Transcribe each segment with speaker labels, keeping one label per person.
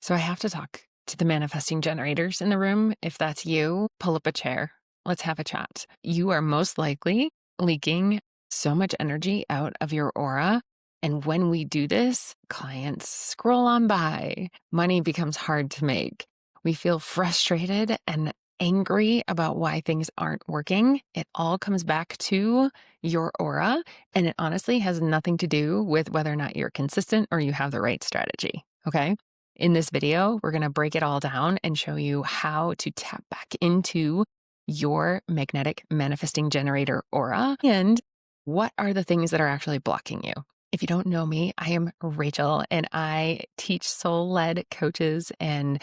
Speaker 1: So I have to talk to the manifesting generators in the room. If that's you, pull up a chair. Let's have a chat. You are most likely leaking so much energy out of your aura. And when we do this, clients scroll on by. Money becomes hard to make. We feel frustrated and angry about why things aren't working. It all comes back to your aura. And it honestly has nothing to do with whether or not you're consistent or you have the right strategy. Okay. In this video, we're going to break it all down and show you how to tap back into your magnetic manifesting generator aura and what are the things that are actually blocking you. If you don't know me, I am Rachel and I teach soul-led coaches and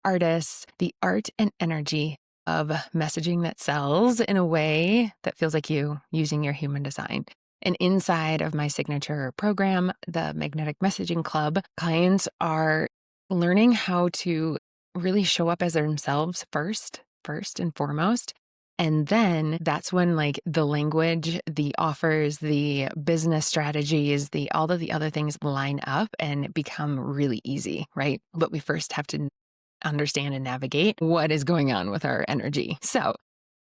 Speaker 1: artists the art and energy of messaging that sells in a way that feels like you using your human design. And inside of my signature program, the Magnetic Messaging Club, clients are learning how to really show up as themselves first and foremost. And then that's when like the language, the offers, the business strategies, all of the other things line up and become really easy, right? But we first have to understand and navigate what is going on with our energy. So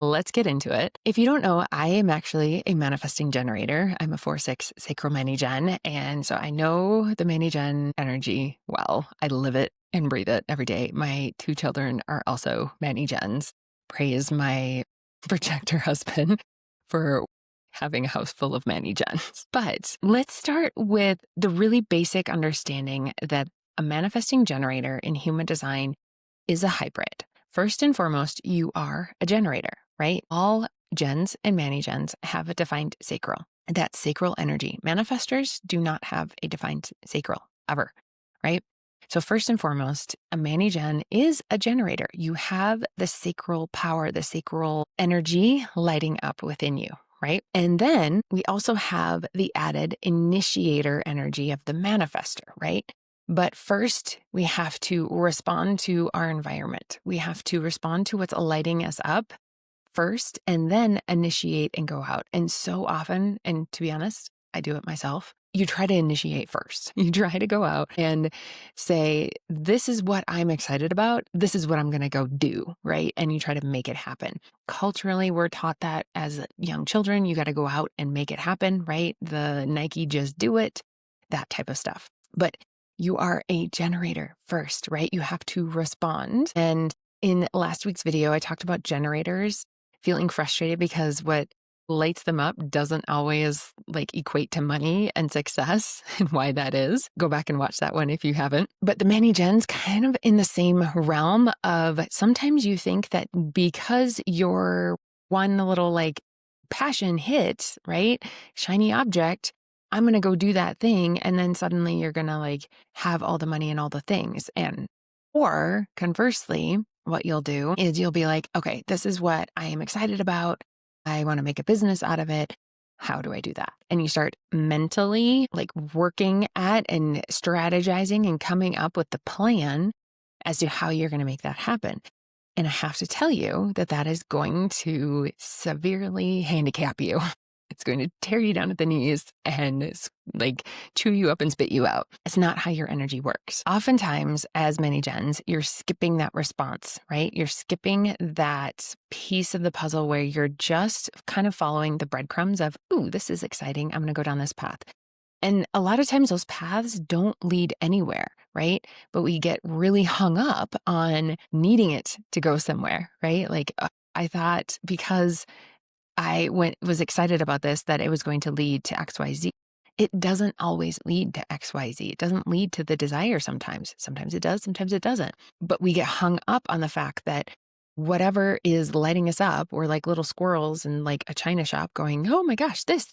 Speaker 1: let's get into it. If you don't know, I am actually a manifesting generator. I'm a 4/6 sacral Mani-Gen. And so I know the Mani-Gen energy well. I live it and breathe it every day. My 2 children are also Mani-Gens. Praise my projector husband for having a house full of Mani-Gens. But let's start with the really basic understanding that a manifesting generator in human design is a hybrid. First and foremost, you are a generator, right? All gens and Mani-Gens have a defined sacral. That's sacral energy. Manifestors do not have a defined sacral ever, right? So first and foremost, a Mani-Gen is a generator. You have the sacral power, the sacral energy lighting up within you, right? And then we also have the added initiator energy of the manifestor, right? But first, we have to respond to our environment. We have to respond to what's lighting us up first, and then initiate and go out. And so often, and to be honest, I do it myself, you try to initiate first. You try to go out and say, this is what I'm excited about. This is what I'm going to go do, right? And you try to make it happen. Culturally, we're taught that as young children, you got to go out and make it happen, right? The Nike just do it, that type of stuff. But you are a generator first, right? You have to respond. And in last week's video, I talked about generators feeling frustrated because what lights them up doesn't always like equate to money and success and why that is. Go back and watch that one if you haven't. But the Mani-Gen's kind of in the same realm of sometimes you think that because your one little like passion hit, right? Shiny object, I'm going to go do that thing. And then suddenly you're going to like have all the money and all the things. Or conversely, what you'll do is you'll be like, okay, this is what I am excited about. I want to make a business out of it. How do I do that? And you start mentally like working at and strategizing and coming up with the plan as to how you're going to make that happen. And I have to tell you that that is going to severely handicap you. It's going to tear you down at the knees and like chew you up and spit you out. It's not how your energy works. Oftentimes, as Mani-Gens, you're skipping that response, right? You're skipping that piece of the puzzle where you're just kind of following the breadcrumbs of, ooh, this is exciting. I'm going to go down this path. And a lot of times those paths don't lead anywhere, right? But we get really hung up on needing it to go somewhere, right? Like I thought because I was excited about this, that it was going to lead to XYZ. It doesn't always lead to XYZ. It doesn't lead to the desire sometimes. Sometimes it does, sometimes it doesn't. But we get hung up on the fact that whatever is lighting us up, we're like little squirrels in like a china shop going, oh my gosh, this.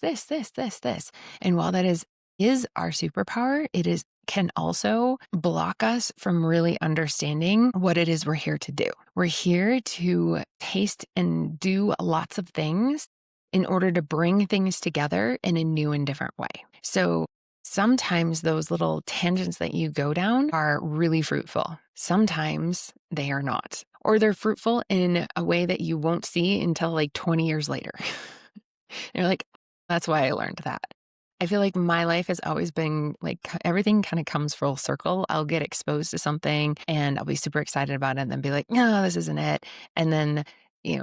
Speaker 1: And while that is our superpower, can also block us from really understanding what it is we're here to do. We're here to taste and do lots of things in order to bring things together in a new and different way. So sometimes those little tangents that you go down are really fruitful. Sometimes they are not, or they're fruitful in a way that you won't see until like 20 years later. You're like, that's why I learned that. I feel like my life has always been like everything kind of comes full circle. I'll get exposed to something and I'll be super excited about it and then be like, no, this isn't it. And then,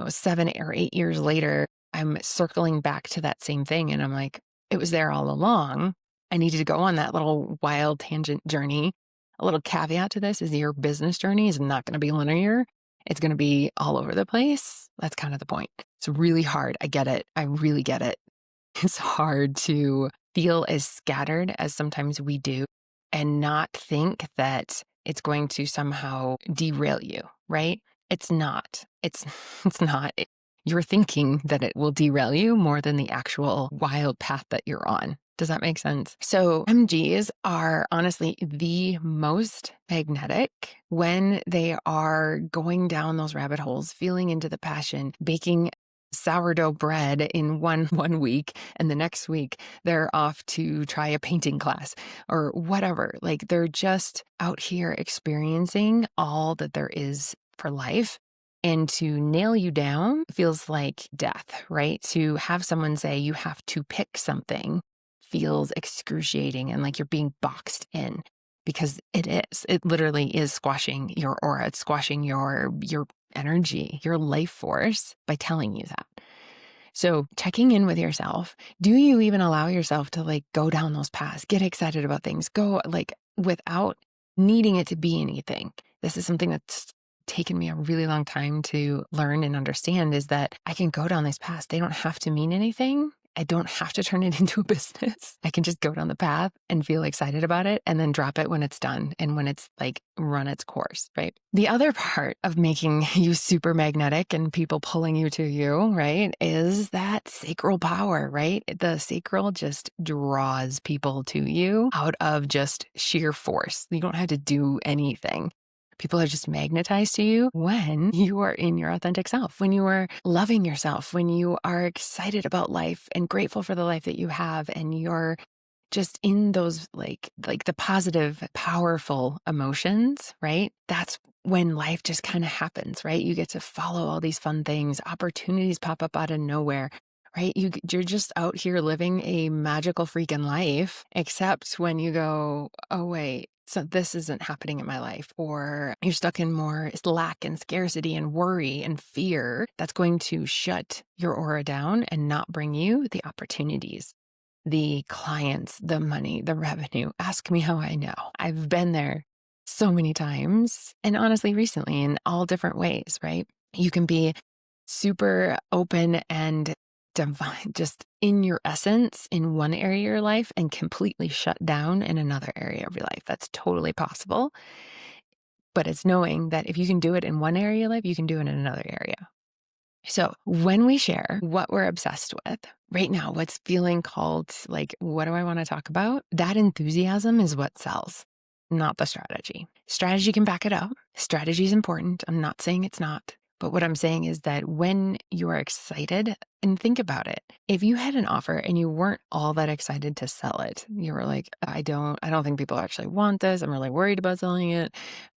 Speaker 1: 7 or 8 years later, I'm circling back to that same thing. And I'm like, it was there all along. I needed to go on that little wild tangent journey. A little caveat to this is your business journey is not going to be linear. It's going to be all over the place. That's kind of the point. It's really hard. I get it. I really get it. It's hard to feel as scattered as sometimes we do and not think that it's going to somehow derail you, right? It's not. It's not. You're thinking that it will derail you more than the actual wild path that you're on. Does that make sense? So MGs are honestly the most magnetic when they are going down those rabbit holes, feeling into the passion, baking sourdough bread in one week, and the next week they're off to try a painting class or whatever. Like they're just out here experiencing all that there is for life. And to nail you down feels like death, right? To have someone say you have to pick something feels excruciating and like you're being boxed in, because it is. It literally is squashing your aura. It's squashing your energy, your life force by telling you that. So checking in with yourself, do you even allow yourself to like go down those paths, get excited about things, go like without needing it to be anything? This is something that's taken me a really long time to learn and understand, is that I can go down these paths. They don't have to mean anything. I don't have to turn it into a business. I can just go down the path and feel excited about it and then drop it when it's done and when it's like run its course, right? The other part of making you super magnetic and people pulling you to you, right, is that sacral power, right? The sacral just draws people to you out of just sheer force. You don't have to do anything. People are just magnetized to you when you are in your authentic self, when you are loving yourself, when you are excited about life and grateful for the life that you have, and you're just in those like the positive, powerful emotions, right? That's when life just kind of happens, right? You get to follow all these fun things, opportunities pop up out of nowhere, right? You're just out here living a magical freaking life, except when you go, oh, wait, so this isn't happening in my life, or you're stuck in more lack and scarcity and worry and fear. That's going to shut your aura down and not bring you the opportunities, the clients, the money, the revenue. Ask me how I know. I've been there so many times, and honestly, recently in all different ways, right? You can be super open and divine, just in your essence in one area of your life and completely shut down in another area of your life. That's totally possible. But it's knowing that if you can do it in one area of life, you can do it in another area. So when we share what we're obsessed with right now, what's feeling called, like, what do I want to talk about? That enthusiasm is what sells, not the strategy. Strategy can back it up. Strategy is important. I'm not saying it's not. But what I'm saying is that when you are excited, and think about it, if you had an offer and you weren't all that excited to sell it, you were like, I don't think people actually want this. I'm really worried about selling it.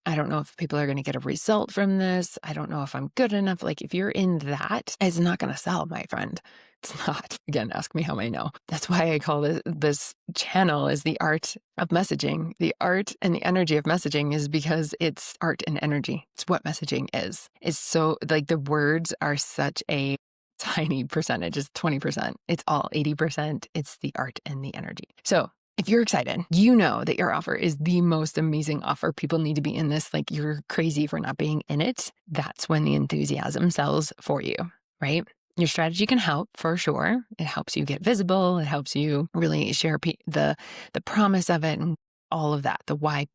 Speaker 1: I don't know if people are going to get a result from this. I don't know if I'm good enough. Like if you're in that, it's not going to sell, my friend. It's not. Again, ask me how I know. That's why I call this channel is the art of messaging. The art and the energy of messaging is because it's art and energy. It's what messaging is. It's so like the words are such a tiny percentage. It's 20%. It's all 80%. It's the art and the energy. So if you're excited, you know that your offer is the most amazing offer. People need to be in this. Like you're crazy for not being in it. That's when the enthusiasm sells for you, right? Your strategy can help for sure. It helps you get visible. It helps you really share the promise of it and all of that, the why,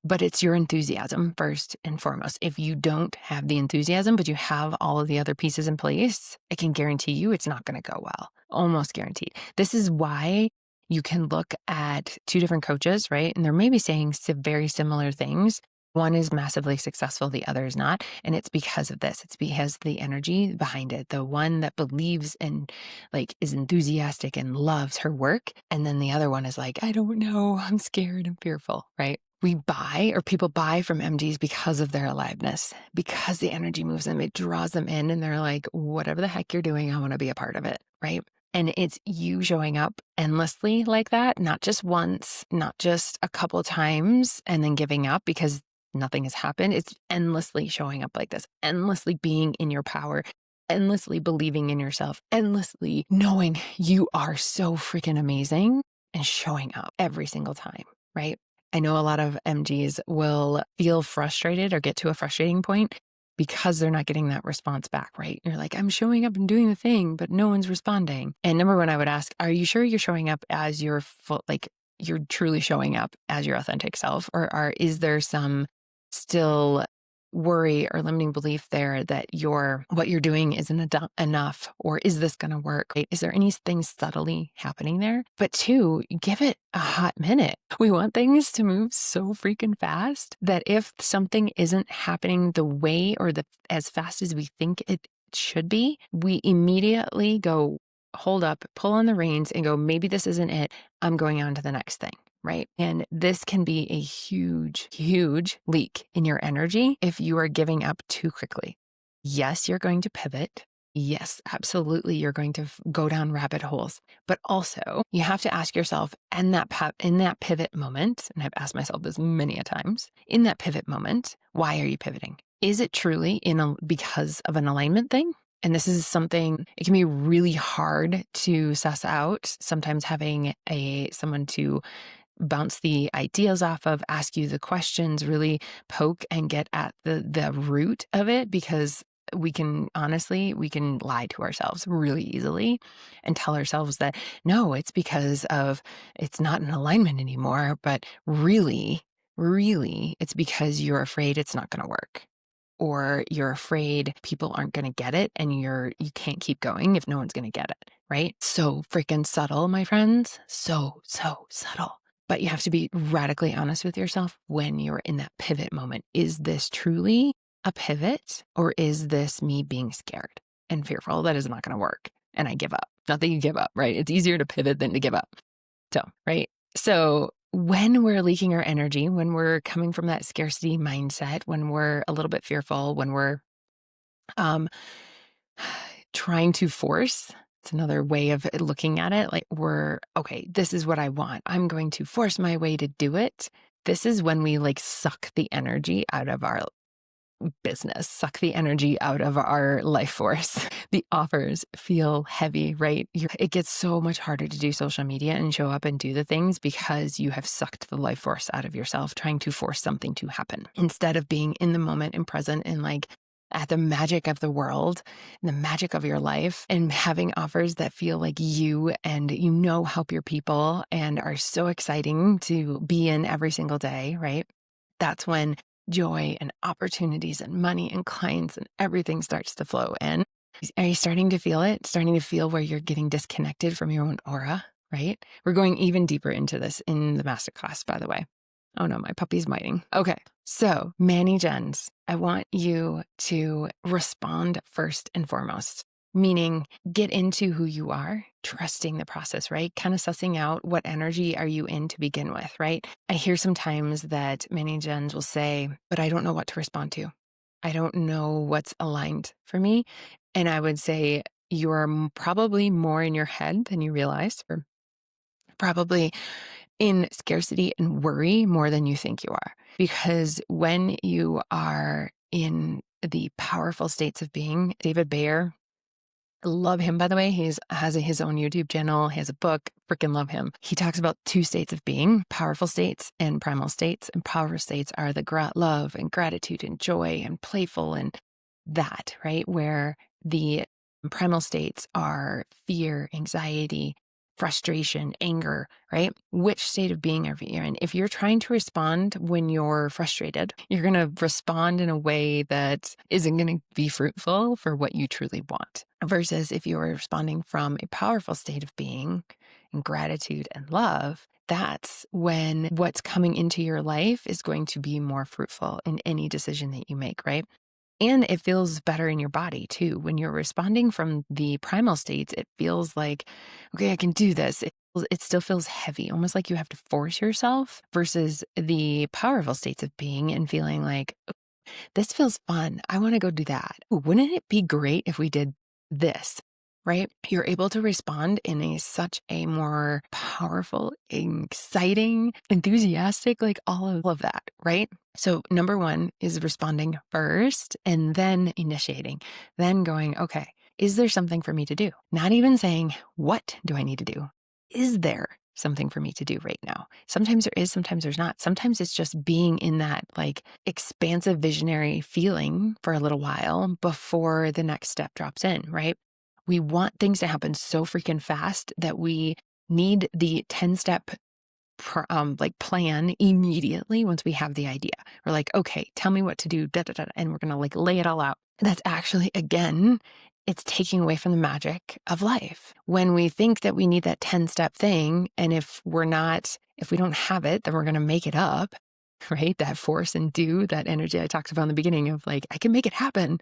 Speaker 1: but it's your enthusiasm first and foremost. If you don't have the enthusiasm, but you have all of the other pieces in place, I can guarantee you it's not going to go well. Almost guaranteed. This is why you can look at two different coaches, right? And they're maybe saying very similar things. One is massively successful, the other is not. And it's because of this. It's because the energy behind it. The one that believes and like is enthusiastic and loves her work. And then the other one is like, I don't know, I'm scared and fearful, right? We buy, or people buy from MGs because of their aliveness, because the energy moves them, it draws them in, and they're like, whatever the heck you're doing, I want to be a part of it, right? And it's you showing up endlessly like that, not just once, not just a couple times and then giving up because nothing has happened. It's endlessly showing up like this, endlessly being in your power, endlessly believing in yourself, endlessly knowing you are so freaking amazing and showing up every single time, right? I know a lot of MGs will feel frustrated or get to a frustrating point because they're not getting that response back, right? You're like, I'm showing up and doing the thing, but no one's responding. And number one, I would ask, are you sure you're showing up as your full, like you're truly showing up as your authentic self? Or is there some still worry or limiting belief there that what you're doing isn't enough, or is this going to work? Right? Is there anything subtly happening there? But two, give it a hot minute. We want things to move so freaking fast that if something isn't happening the way or as fast as we think it should be, we immediately go, hold up, pull on the reins and go, maybe this isn't it. I'm going on to the next thing. Right. And this can be a huge, huge leak in your energy if you are giving up too quickly. Yes, you're going to pivot. Yes, absolutely. You're going to go down rabbit holes, but also you have to ask yourself in that pivot moment, and I've asked myself this many a times, in that pivot moment, why are you pivoting? Is it truly because of an alignment thing? And this is something, it can be really hard to suss out. Sometimes having someone to bounce the ideas off of, ask you the questions, really poke and get at the root of it, because we can lie to ourselves really easily and tell ourselves that, no, it's because of, it's not in alignment anymore, but really, really, it's because you're afraid it's not going to work. Or you're afraid people aren't going to get it and you can't keep going if no one's going to get it, right? So freaking subtle, my friends. So subtle. But you have to be radically honest with yourself when you're in that pivot moment. Is this truly a pivot, or is this me being scared and fearful that is not going to work and I give up? Not that you give up, right? It's easier to pivot than to give up. So, right? So when we're leaking our energy, when we're coming from that scarcity mindset, when we're a little bit fearful, when we're trying to force, it's another way of looking at it. Like okay, this is what I want. I'm going to force my way to do it. This is when we suck the energy out of our business, suck the energy out of our life force. The offers feel heavy, right? It gets so much harder to do social media and show up and do the things because you have sucked the life force out of yourself trying to force something to happen instead of being in the moment and present and at the magic of the world, the magic of your life, and having offers that feel like you and help your people and are so exciting to be in every single day, right? That's when joy and opportunities and money and clients and everything starts to flow in. Are you starting to feel it? Starting to feel where you're getting disconnected from your own aura, right? We're going even deeper into this in the masterclass, by the way. Oh no, my puppy's biting. Okay. So Manny Gens, I want you to respond first and foremost, meaning get into who you are, trusting the process, right? Kind of sussing out what energy are you in to begin with, right? I hear sometimes that many gens will say, but I don't know what to respond to. I don't know what's aligned for me. And I would say you're probably more in your head than you realize, or probably in scarcity and worry more than you think you are. Because when you are in the powerful states of being, David Bayer, love him, by the way. He has his own YouTube channel. He has a book. Freaking love him. He talks about two states of being, powerful states and primal states. And powerful states are the love and gratitude and joy and playful and that, right? Where the primal states are fear, anxiety, frustration, anger, right? Which state of being are you in? If you're trying to respond when you're frustrated, you're going to respond in a way that isn't going to be fruitful for what you truly want. Versus if you're responding from a powerful state of being and gratitude and love, that's when what's coming into your life is going to be more fruitful in any decision that you make, right? And it feels better in your body too. When you're responding from the primal states, it feels like, okay, I can do this. It still feels heavy, almost like you have to force yourself, versus the powerful states of being and feeling like, this feels fun. I want to go do that. Ooh, wouldn't it be great if we did this? right? You're able to respond in such a more powerful, exciting, enthusiastic, like all of that, right? So number one is responding first and then initiating, then going, okay, is there something for me to do? Not even saying, what do I need to do? Is there something for me to do right now? Sometimes there is, sometimes there's not. Sometimes it's just being in that like expansive visionary feeling for a little while before the next step drops in, right? We want things to happen so freaking fast that we need the 10-step like plan immediately once we have the idea. We're like, okay, tell me what to do, da, da, da, and we're going to like lay it all out. That's actually, again, it's taking away from the magic of life. When we think that we need that 10-step thing, and if we don't have it, then we're going to make it up, right? That force and do, that energy I talked about in the beginning of like, I can make it happen.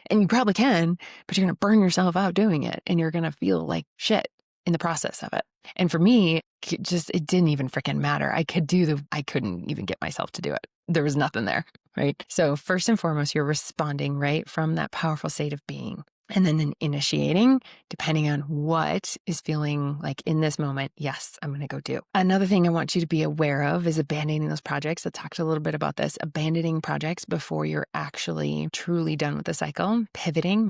Speaker 1: And you probably can, but you're going to burn yourself out doing it. And you're going to feel like shit in the process of it. And for me, it didn't even freaking matter. I couldn't even get myself to do it. There was nothing there, right? So first and foremost, you're responding, right, from that powerful state of being. And then initiating, depending on what is feeling like in this moment, yes, I'm going to go do. Another thing I want you to be aware of is abandoning those projects. I talked a little bit about this, abandoning projects before you're actually truly done with the cycle, pivoting,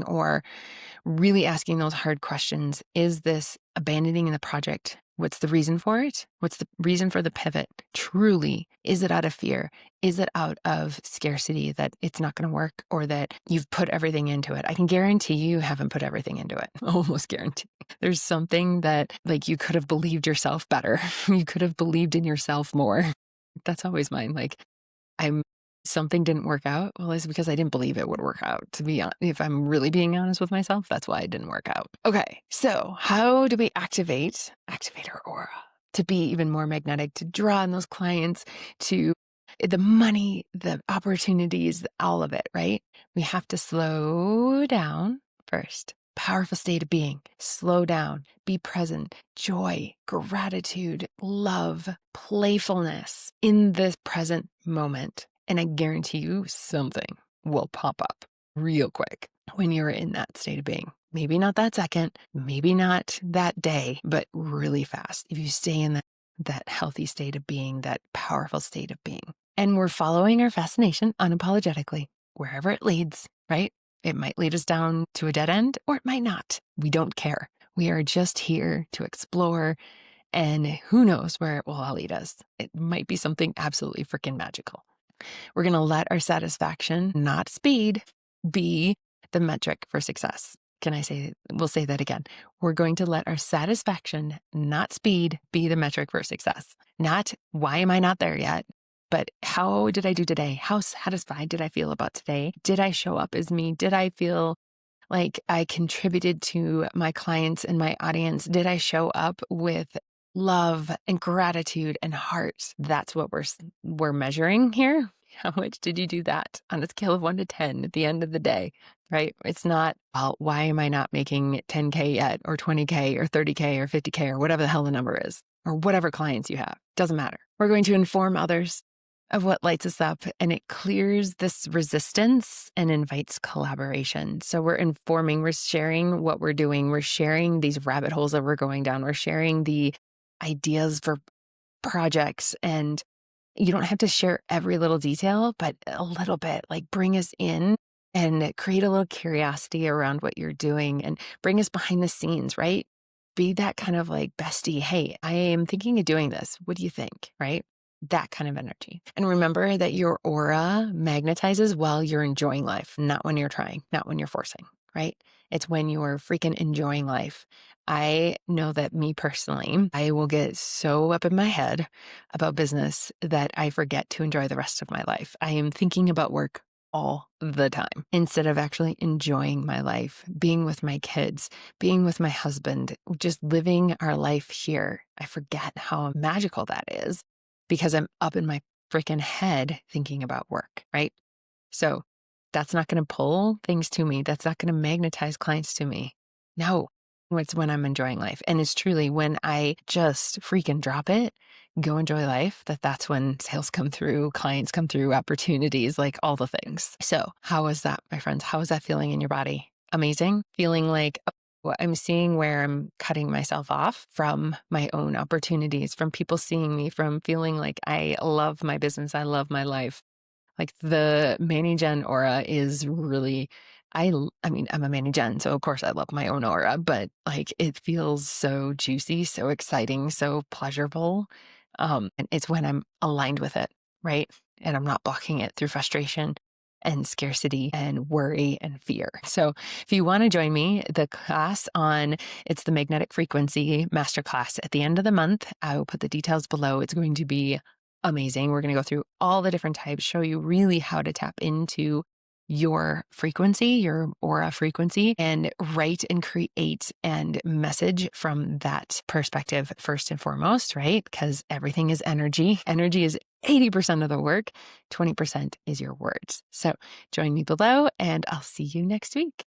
Speaker 1: or really asking those hard questions. Is this abandoning the project? What's the reason for it? What's the reason for the pivot? Truly, is it out of fear? Is it out of scarcity that it's not going to work or that you've put everything into it? I can guarantee you haven't put everything into it. Almost guarantee. There's something that like you could have believed yourself better. You could have believed in yourself more. That's always mine. Like something didn't work out. Well, it's because I didn't believe it would work out. To be honest, if I'm really being honest with myself, that's why it didn't work out. Okay, so how do we activate our aura to be even more magnetic, to draw in those clients, to the money, the opportunities, all of it, right? We have to slow down first. Powerful state of being. Slow down, be present, joy, gratitude, love, playfulness in this present moment. And I guarantee you something will pop up real quick when you're in that state of being. Maybe not that second, maybe not that day, but really fast. If you stay in that healthy state of being, that powerful state of being. And we're following our fascination unapologetically, wherever it leads, right? It might lead us down to a dead end, or it might not. We don't care. We are just here to explore, and who knows where it will all lead us. It might be something absolutely freaking magical. We're going to let our satisfaction, not speed, be the metric for success. We'll say that again. We're going to let our satisfaction, not speed, be the metric for success. Not why am I not there yet, but how did I do today? How satisfied did I feel about today? Did I show up as me? Did I feel like I contributed to my clients and my audience? Did I show up with love and gratitude and heart? That's what we're measuring here. How much did you do that on a scale of 1 to 10 at the end of the day, right? It's not, well, why am I not making 10K yet, or 20K or 30K or 50K or whatever the hell the number is, or whatever clients you have. Doesn't matter. We're going to inform others of what lights us up, and it clears this resistance and invites collaboration. So we're informing, we're sharing what we're doing, we're sharing these rabbit holes that we're going down, we're sharing the ideas for projects, and you don't have to share every little detail, but a little bit, like bring us in and create a little curiosity around what you're doing and bring us behind the scenes, right? Be that kind of like bestie. Hey, I am thinking of doing this. What do you think? Right? That kind of energy. And remember that your aura magnetizes while you're enjoying life, not when you're trying, not when you're forcing, right? It's when you're freaking enjoying life. I know that me personally, I will get so up in my head about business that I forget to enjoy the rest of my life. I am thinking about work all the time instead of actually enjoying my life, being with my kids, being with my husband, just living our life here. I forget how magical that is because I'm up in my freaking head thinking about work, right? So that's not going to pull things to me. That's not going to magnetize clients to me. No, it's when I'm enjoying life. And it's truly when I just freaking drop it, go enjoy life, that's when sales come through, clients come through, opportunities, like all the things. So how is that, my friends? How is that feeling in your body? Amazing. Feeling like, I'm seeing where I'm cutting myself off from my own opportunities, from people seeing me, from feeling like I love my business, I love my life. Like the Manny Gen aura is really, I mean, I'm a Manny Gen, so of course I love my own aura, but like it feels so juicy, so exciting, so pleasurable. And it's when I'm aligned with it, right? And I'm not blocking it through frustration and scarcity and worry and fear. So if you want to join me, the class on it's the magnetic frequency masterclass at the end of the month. I will put the details below. It's going to be amazing. We're going to go through all the different types, show you really how to tap into your frequency, your aura frequency, and write and create and message from that perspective first and foremost, right? Because everything is energy. Energy is 80% of the work, 20% is your words. So join me below, and I'll see you next week.